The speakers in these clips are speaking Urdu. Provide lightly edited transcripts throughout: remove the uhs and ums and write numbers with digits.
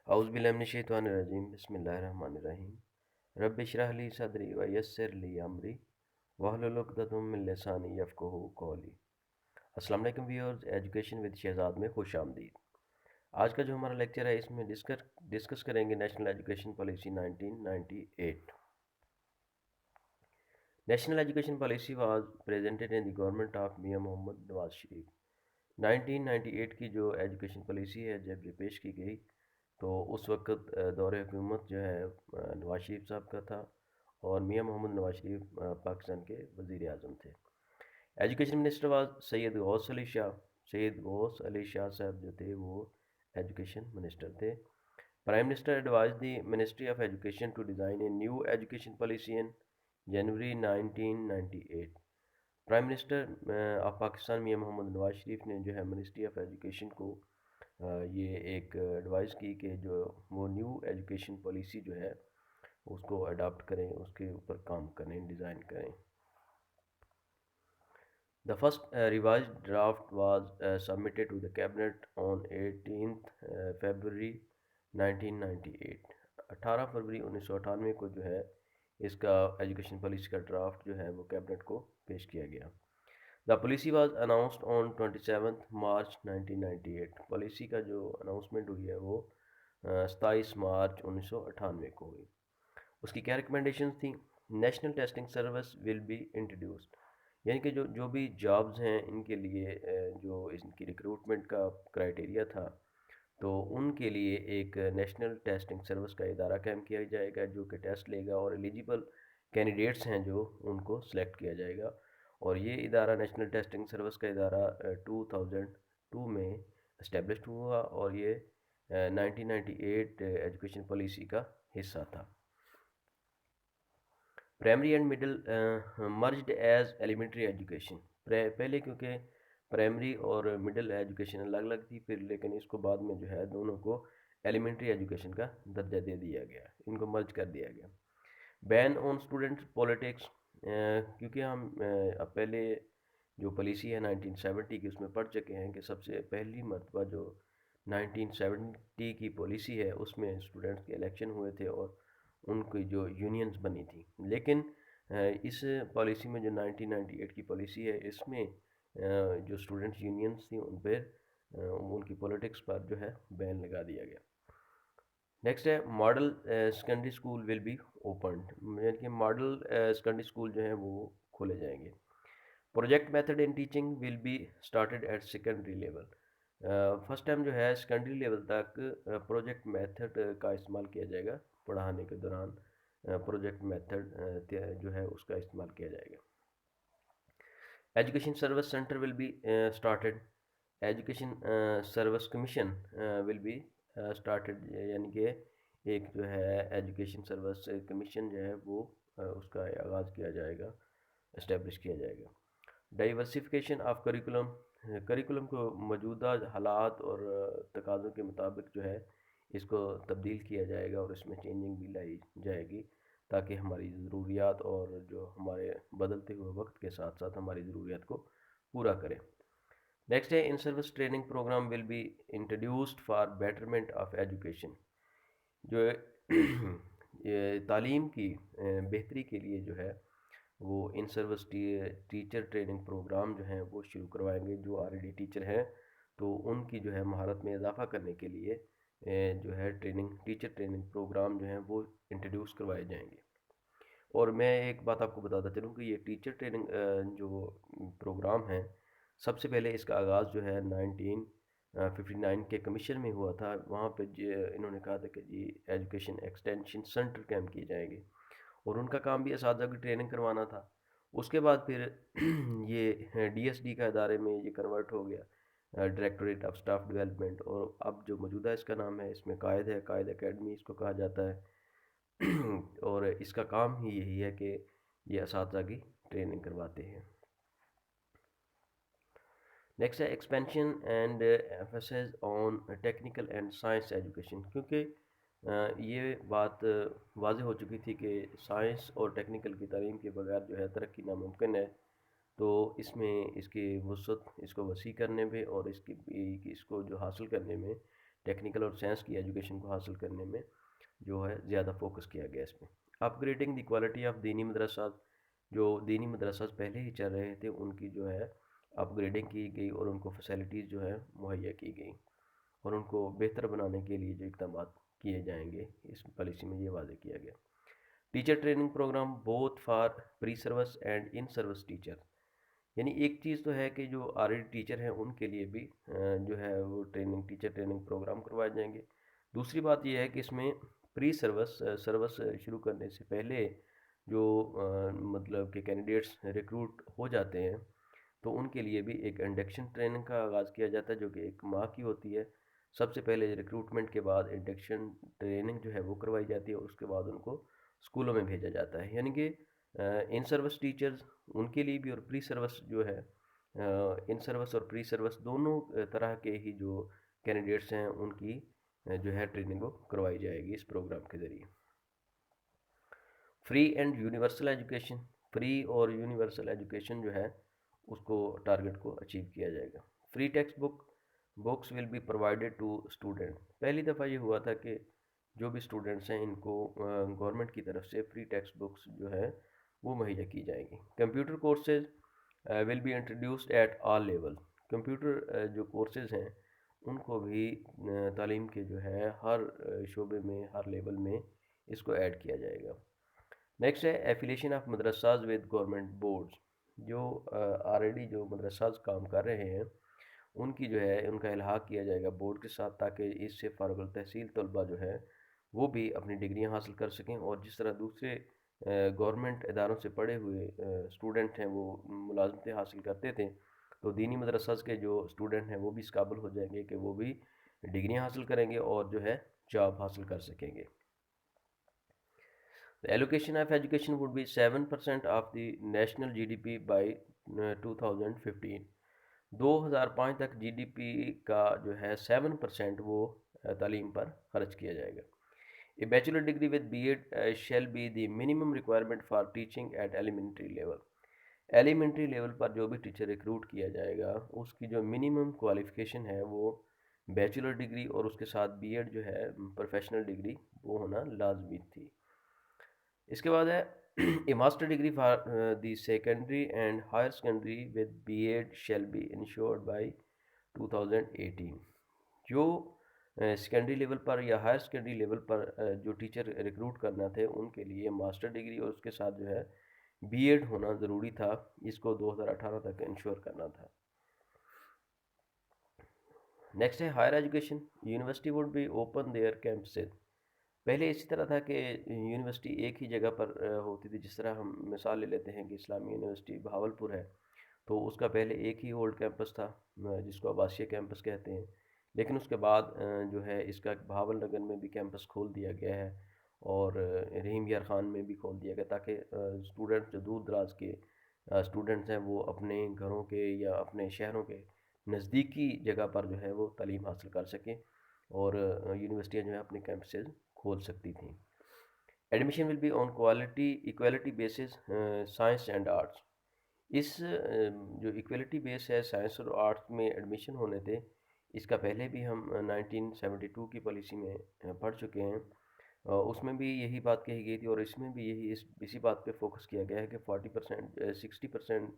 اعوذ باللہ من الشیطان الرجیم بسم اللہ الرحمن الرحیم رب اشرح لی صدری ویسر لی امری واحلل عقدۃ من لسانی یفقہوا قولی۔ السلام علیکم ویورز، ایجوکیشن ود شہزاد میں خوش آمدید۔ آج کا جو ہمارا لیکچر ہے اس میں ڈسکس کریں گے national education policy 1998۔ National education policy was presented in the government of میاں محمد نواز شریف۔ 1998 کی جو ایجوکیشن پالیسی ہے جب یہ پیش کی گئی تو اس وقت دور حکومت جو ہے نواز شریف صاحب کا تھا، اور میاں محمد نواز شریف پاکستان کے وزیر اعظم تھے۔ ایجوکیشن منسٹر واز سید غوث علی شاہ۔ سید غوث علی شاہ صاحب جو تھے وہ ایجوکیشن منسٹر تھے۔ Prime minister advise the ministry of education to design a new education policy in January 1998۔ Prime minister of Pakistan Mian Muhammad Nawaz Sharif نے جو ہے منسٹری آف ایجوکیشن کو یہ ایک ایڈوائز کی کہ جو وہ نیو ایجوکیشن پالیسی جو ہے اس کو اڈاپٹ کریں، اس کے اوپر کام کریں، ڈیزائن کریں۔ The first revised draft was submitted to the cabinet on 18th February 1998۔ 18 فروری 1998 کو جو ہے اس کا ایجوکیشن پالیسی کا ڈرافٹ جو ہے وہ کیبنٹ کو پیش کیا گیا۔ The policy was announced on 27th March 1998۔ Policy کا جو اناؤنسمنٹ ہوئی ہے وہ 27 مارچ 1998 کو ہوئی۔ اس کی کیا ریکمنڈیشنز تھیں؟ National testing service will be introduced, یعنی کہ جو بھی جابز ہیں ان کے لیے جو ان کی ریکروٹمنٹ کا کرائٹیریا تھا تو ان کے لیے ایک نیشنل ٹیسٹنگ سروس کا ادارہ قائم کیا جائے گا جو کہ ٹیسٹ لے گا، اور ایلیجیبل کینڈیڈیٹس ہیں جو ان کو سلیکٹ کیا جائے گا۔ اور یہ ادارہ نیشنل ٹیسٹنگ سروس کا ادارہ 2002 میں اسٹیبلشڈ ہوا، اور یہ 1998 ایجوکیشن پالیسی کا حصہ تھا۔ Primary and middle merged as elementary education. پہلے کیونکہ پرائمری اور مڈل ایجوکیشن الگ الگ تھی، پھر لیکن اس کو بعد میں جو ہے دونوں کو ایلیمنٹری ایجوکیشن کا درجہ دے دیا گیا، ان کو مرج کر دیا گیا۔ بین آن اسٹوڈنٹ پولیٹکس، کیونکہ ہم اب پہلے جو پالیسی ہے 1970 کی اس میں پڑھ چکے ہیں کہ سب سے پہلی مرتبہ جو 1970 کی پالیسی ہے اس میں اسٹوڈنٹس کے الیکشن ہوئے تھے اور ان کی جو یونینز بنی تھی، لیکن اس پالیسی میں جو 1998 کی پالیسی ہے اس میں جو اسٹوڈنٹس یونینز تھیں ان پہ ان کی پولیٹکس پر جو ہے بین لگا دیا گیا۔ نیکسٹ ہے model secondary school will be opened, یعنی کہ ماڈل سیکنڈری اسکول جو ہیں وہ کھولے جائیں گے۔ Project method in teaching will be started at secondary level. First time جو ہے سیکنڈری لیول تک پروجیکٹ میتھڈ کا استعمال کیا جائے گا، پڑھانے کے دوران پروجیکٹ میتھڈ جو ہے اس کا استعمال کیا جائے گا۔ Education service centre will be started. Education service commission will be started, یعنی کہ ایک جو ہے ایجوکیشن سروس کمیشن جو ہے وہ اس کا آغاز کیا جائے گا، اسٹیبلش کیا جائے گا۔ ڈائیورسیفیکیشن آف کریکولم، کریکولم کو موجودہ حالات اور تقاضوں کے مطابق جو ہے اس کو تبدیل کیا جائے گا، اور اس میں چینجنگ بھی لائی جائے گی تاکہ ہماری ضروریات اور جو ہمارے بدلتے ہوئے وقت کے ساتھ ساتھ ہماری ضروریات کو پورا کرے۔ نیکسٹ ہے in service training programme will be introduced for betterment of education, جو تعلیم کی بہتری کے لیے جو ہے وہ in service teacher training programme جو ہیں وہ شروع کروائیں گے۔ جو آلریڈی ٹیچر ہیں تو ان کی جو ہے مہارت میں اضافہ کرنے کے لیے جو ہے ٹیچر ٹریننگ پروگرام جو ہیں وہ انٹروڈیوس کروائے جائیں گے۔ اور میں ایک بات آپ کو بتاتا چلوں کہ یہ ٹیچر ٹریننگ جو پروگرام ہے سب سے پہلے اس کا آغاز جو ہے 1959 کے کمیشن میں ہوا تھا۔ وہاں پہ انہوں نے کہا تھا کہ جی ایجوکیشن ایکسٹینشن سینٹر قائم کیے جائیں گے، اور ان کا کام بھی اساتذہ کی ٹریننگ کروانا تھا۔ اس کے بعد پھر یہ ڈی ایس ڈی کا ادارے میں یہ کنورٹ ہو گیا، ڈائریکٹوریٹ آف اسٹاف ڈیولپمنٹ، اور اب جو موجودہ اس کا نام ہے اس میں قائد ہے، قائد اکیڈمی اس کو کہا جاتا ہے، اور اس کا کام ہی یہی ہے کہ یہ اساتذہ کی ٹریننگ کرواتے ہیں۔ نیکسٹ ہے expansion and emphasis on technical and science education, کیونکہ یہ بات واضح ہو چکی تھی کہ سائنس اور ٹیکنیکل کی تعلیم کے بغیر جو ہے ترقی ناممکن ہے، تو اس میں اس کی وسعت اس کو وسیع کرنے میں اور اس کو جو حاصل کرنے میں ٹیکنیکل اور سائنس کی ایجوکیشن کو حاصل کرنے میں جو ہے زیادہ فوکس کیا گیا اس میں. اپ گریڈنگ دی کوالٹی آف دینی مدرسات، جو دینی مدرسات پہلے ہی چل رہے تھے ان کی جو ہے اپ گریڈنگ کی گئی اور ان کو فیسلٹیز جو ہے مہیا کی گئی اور ان کو بہتر بنانے کے لیے جو اقدامات کیے جائیں گے اس پالیسی میں یہ واضح کیا گیا. Teacher training programme both for pre service and in service teacher, یعنی ایک چیز تو ہے کہ جو آلریڈی ٹیچر ہیں ان کے لیے بھی جو ہے وہ ٹیچر ٹریننگ پروگرام کروائے جائیں گے. دوسری بات یہ ہے کہ اس میں پری سروس شروع کرنے سے پہلے جو مطلب کہ کینڈیڈیٹس ریکروٹ ہو جاتے ہیں تو ان کے لیے بھی ایک انڈکشن ٹریننگ کا آغاز کیا جاتا ہے جو کہ 1 ماہ کی ہوتی ہے. سب سے پہلے ریکروٹمنٹ کے بعد انڈکشن ٹریننگ جو ہے وہ کروائی جاتی ہے اور اس کے بعد ان کو اسکولوں میں بھیجا جاتا ہے. یعنی کہ ان سروس ٹیچرز ان کے لیے بھی اور پری سروس جو ہے ان سروس اور پری سروس دونوں طرح کے ہی جو کینڈیڈیٹس ہیں ان کی جو ہے ٹریننگ وہ کروائی جائے گی اس پروگرام کے ذریعے. Free and universal education, free اور یونیورسل ایجوکیشن جو ہے اس کو ٹارگٹ کو اچیو کیا جائے گا. Free textbooks will be provided to student. پہلی دفعہ یہ ہوا تھا کہ جو بھی اسٹوڈنٹس ہیں ان کو گورنمنٹ کی طرف سے فری ٹیکسٹ بکس جو ہے وہ مہیا کی جائیں گی. Computer courses will be introduced at all level. Computer جو کورسز ہیں ان کو بھی تعلیم کے جو ہے ہر شعبے میں ہر لیول میں اس کو ایڈ کیا جائے گا. نیکسٹ ہے affiliation of مدرساز with government boards. جو آلریڈی جو مدرساز کام کر رہے ہیں ان کی جو ہے ان کا الحاق کیا جائے گا بورڈ کے ساتھ تاکہ اس سے فارغ التحصیل طلبہ جو ہے وہ بھی اپنی ڈگریاں حاصل کر سکیں اور جس طرح دوسرے گورنمنٹ اداروں سے پڑھے ہوئے اسٹوڈنٹ ہیں وہ ملازمتیں حاصل کرتے تھے تو دینی مدرساز کے جو اسٹوڈنٹ ہیں وہ بھی اس قابل ہو جائیں گے کہ وہ بھی ڈگریاں حاصل کریں گے اور جو ہے جاب حاصل کر سکیں گے. The allocation of education would be 7% of the national GDP by 2015. 2005 تک جی ڈی پی کا جو ہے 7% وہ تعلیم پر خرچ کیا جائے گا. A bachelor degree with B.Ed shall be the minimum requirement for teaching at elementary level. Elementary level پر جو بھی ٹیچر ریکروٹ کیا جائے گا اس کی جو منیمم کوالیفیکیشن ہے وہ بیچلر ڈگری اور اس کے ساتھ بی ایڈ جو ہے پروفیشنل ڈگری وہ ہونا لازمی تھی. اس کے بعد ہے a master degree for the secondary and higher secondary with B Ed shall be ensured by 2018. جو سیکنڈری لیول پر یا ہائر سیکنڈری لیول پر جو ٹیچر ریکروٹ کرنا تھے ان کے لیے ماسٹر ڈگری اور اس کے ساتھ جو ہے بی ایڈ ہونا ضروری تھا. اس کو 2018 تک انشور کرنا تھا. نیکسٹ ہے higher education. University would be open their campuses. پہلے اسی طرح تھا کہ یونیورسٹی ایک ہی جگہ پر ہوتی تھی. جس طرح ہم مثال لے لیتے ہیں کہ اسلامی یونیورسٹی بہاولپور ہے تو اس کا پہلے ایک ہی اولڈ کیمپس تھا جس کو عباسیہ کیمپس کہتے ہیں. لیکن اس کے بعد جو ہے اس کا بہاول نگر میں بھی کیمپس کھول دیا گیا ہے اور رحیم یار خان میں بھی کھول دیا گیا تاکہ اسٹوڈنٹ جو دور دراز کے اسٹوڈنٹس ہیں وہ اپنے گھروں کے یا اپنے شہروں کے نزدیکی جگہ پر جو ہے وہ تعلیم حاصل کر سکیں اور یونیورسٹیاں جو ہیں اپنے کیمپسز کھول سکتی تھیں. Admission will be on equality basis science and arts. اس جو ایکویلٹی بیس ہے سائنس اور آرٹس میں ایڈمیشن ہونے تھے اس کا پہلے بھی ہم 1972 کی پالیسی میں پڑھ چکے ہیں. اس میں بھی یہی بات کہی گئی تھی اور اس میں بھی اسی بات پہ فوکس کیا گیا ہے کہ 60%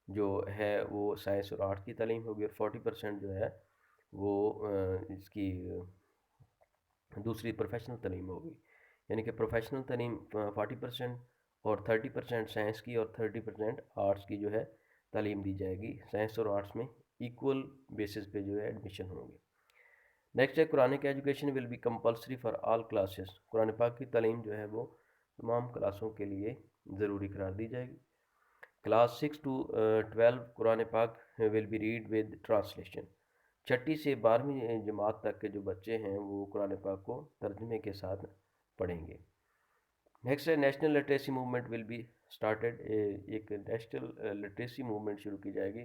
جو ہے وہ سائنس اور آرٹ کی تعلیم ہوگی اور 40% جو ہے وہ اس کی دوسری پروفیشنل تعلیم ہوگی. یعنی کہ پروفیشنل تعلیم 40% اور 30% سائنس کی اور 30% آرٹس کی جو ہے تعلیم دی جائے گی. سائنس اور آرٹس میں ایکول بیسس پہ جو ہے ایڈمیشن ہوں گے. نیکسٹ ہے Quranic education will be compulsory for all classes. قرآن پاک کی تعلیم جو ہے وہ تمام کلاسوں کے لیے ضروری قرار دی جائے گی. کلاس 6 to 12 قرآن پاک will be read with translation. 6 سے 12ویں جماعت تک کے جو بچے ہیں وہ قرآن پاک کو ترجمے کے ساتھ پڑھیں گے. نیکسٹ ہے national literacy movement will be started. ایک نیشنل لٹریسی موومنٹ شروع کی جائے گی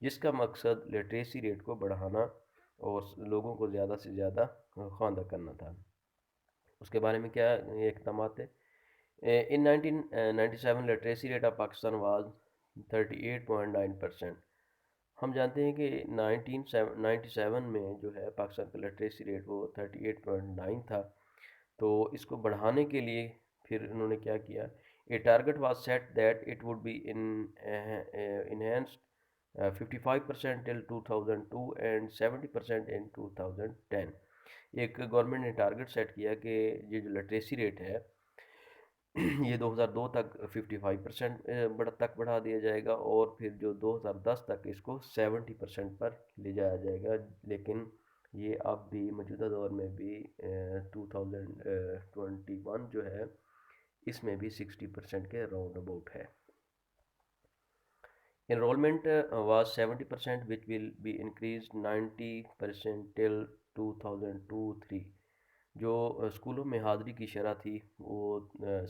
جس کا مقصد لٹریسی ریٹ کو بڑھانا اور لوگوں کو زیادہ سے زیادہ خواندہ کرنا تھا. اس کے بارے میں کیا اقدامات ہے؟ ان 1997 literacy rate of Pakistan was 38.9%. ہم جانتے ہیں کہ 1997 میں جو ہے پاکستان کا لٹریسی ریٹ وہ 38.9 تھا، تو اس کو بڑھانے کے لیے پھر انہوں نے کیا کیا، a target was set that it would be enhanced 55% till 2002 and 70% in 2010۔ ایک گورنمنٹ نے ٹارگٹ سیٹ کیا کہ یہ جو لٹریسی ریٹ ہے یہ 2002 تک 55% تک بڑھا دیا جائے گا، اور پھر جو 2010 تک اس کو 70% پر لے جایا جائے گا، لیکن یہ اب بھی موجودہ دور میں بھی 2021 جو ہے اس میں بھی 60% کے راؤنڈ اباؤٹ ہے۔ Enrollment was 70% which will be increased 90% till 2002-3۔ جو اسکولوں میں حاضری کی شرح تھی وہ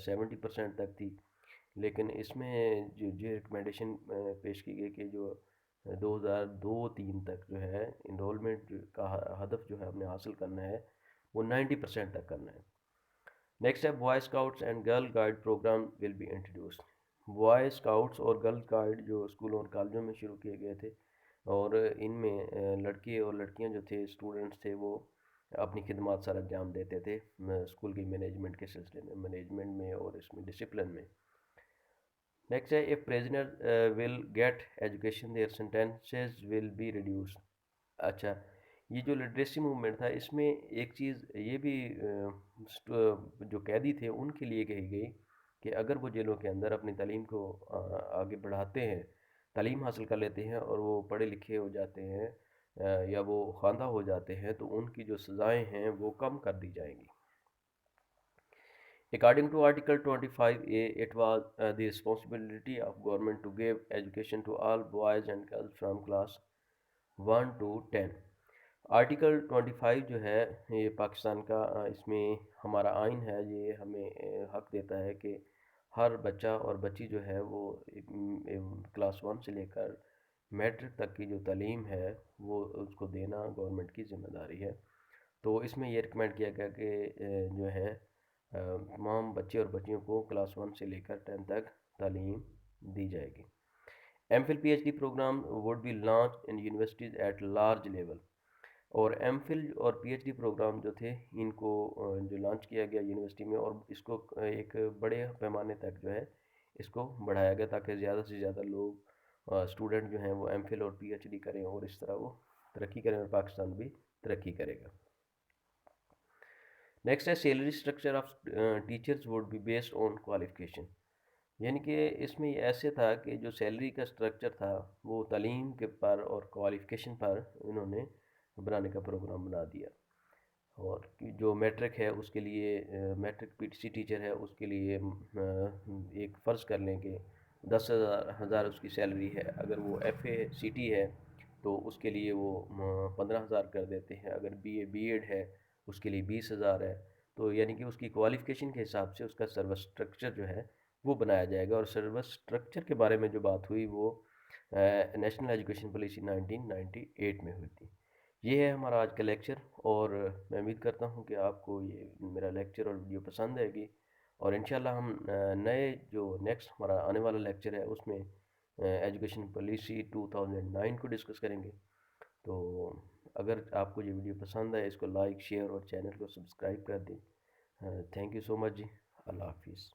70% تک تھی، لیکن اس میں جو ریکمنڈیشن پیش کی گئی کہ جو 2002-3 تک جو ہے انرولمنٹ کا ہدف جو ہے ہم نے حاصل کرنا ہے وہ 90% تک کرنا ہے۔ نیکسٹ ہے boy scouts and girl guide programme will be introduced. Boy scouts اور گرل گائیڈ جو اسکولوں اور کالجوں میں شروع کیے گئے تھے، اور ان میں لڑکے اور لڑکیاں جو تھے اسٹوڈنٹس تھے وہ اپنی خدمات سر انجام دیتے تھے اسکول کی مینجمنٹ کے سلسلے میں، مینجمنٹ میں اور اس میں ڈسپلن میں۔ نیکسٹ ہے if prisoner will get education their sentences will be reduced۔ اچھا، یہ جو لٹریسی موومنٹ تھا اس میں ایک چیز یہ بھی جو قیدی تھے ان کے لیے کہی گئی کہ اگر وہ جیلوں کے اندر اپنی تعلیم کو آگے بڑھاتے ہیں، تعلیم حاصل کر لیتے ہیں اور وہ پڑھے لکھے ہو جاتے ہیں یا وہ خواندہ ہو جاتے ہیں، تو ان کی جو سزائیں ہیں وہ کم کر دی جائیں گی۔ According to Article 25A, it was the responsibility of government to give education to all boys and girls from class 1 to 10۔ Article 25 جو ہے یہ پاکستان کا اس میں ہمارا آئین ہے، یہ ہمیں حق دیتا ہے کہ ہر بچہ اور بچی جو ہے وہ کلاس 1 سے لے کر میٹرک تک کی جو تعلیم ہے وہ اس کو دینا گورنمنٹ کی ذمہ داری ہے۔ تو اس میں یہ ریکمینڈ کیا گیا کہ جو ہے تمام بچے اور بچیوں کو کلاس 1 سے لے کر 10 تک تعلیم دی جائے گی۔ M Phil P H D programme would be launch in universities at large level. اور ایم فل اور پی ایچ ڈی پروگرام جو تھے ان کو جو لانچ کیا گیا یونیورسٹی میں، اور اس کو ایک بڑے پیمانے تک جو ہے اس کو بڑھایا گیا تاکہ زیادہ سے زیادہ لوگ اسٹوڈنٹ جو ہیں وہ ایم فل اور پی ایچ ڈی کریں، اور اس طرح وہ ترقی کریں اور پاکستان بھی ترقی کرے گا۔ نیکسٹ ہے salary structure of teachers would be based on qualification. یعنی کہ اس میں یہ ایسے تھا کہ جو سیلری کا اسٹرکچر تھا وہ تعلیم کے پر اور کوالیفیکیشن پر انہوں نے بنانے کا پروگرام بنا دیا، اور جو میٹرک ہے اس کے لیے matric P T C teacher ہے اس کے لیے ایک فرض کر لیں کہ 10,000 اس کی سیلری ہے، اگر وہ ایف اے سی ٹی ہے تو اس کے لیے وہ 15,000 کر دیتے ہیں، اگر بی اے بی ایڈ ہے اس کے لیے 20,000 ہے، تو یعنی کہ اس کی کوالیفیکیشن کے حساب سے اس کا سروس اسٹرکچر جو ہے وہ بنایا جائے گا۔ اور سروس اسٹرکچر کے بارے میں جو بات ہوئی وہ نیشنل ایجوکیشن پالیسی 1998 میں ہوئی تھی۔ یہ ہے ہمارا آج کا لیکچر، اور میں امید کرتا ہوں کہ آپ کو یہ میرا لیکچر اور ویڈیو پسند آئے گی، اور انشاءاللہ ہم نئے جو نیکسٹ ہمارا آنے والا لیکچر ہے اس میں ایجوکیشن پالیسی 2009 کو ڈسکس کریں گے۔ تو اگر آپ کو یہ ویڈیو پسند آئے اس کو لائک، شیئر اور چینل کو سبسکرائب کر دیں۔ تھینک یو سو مچ جی، اللہ حافظ۔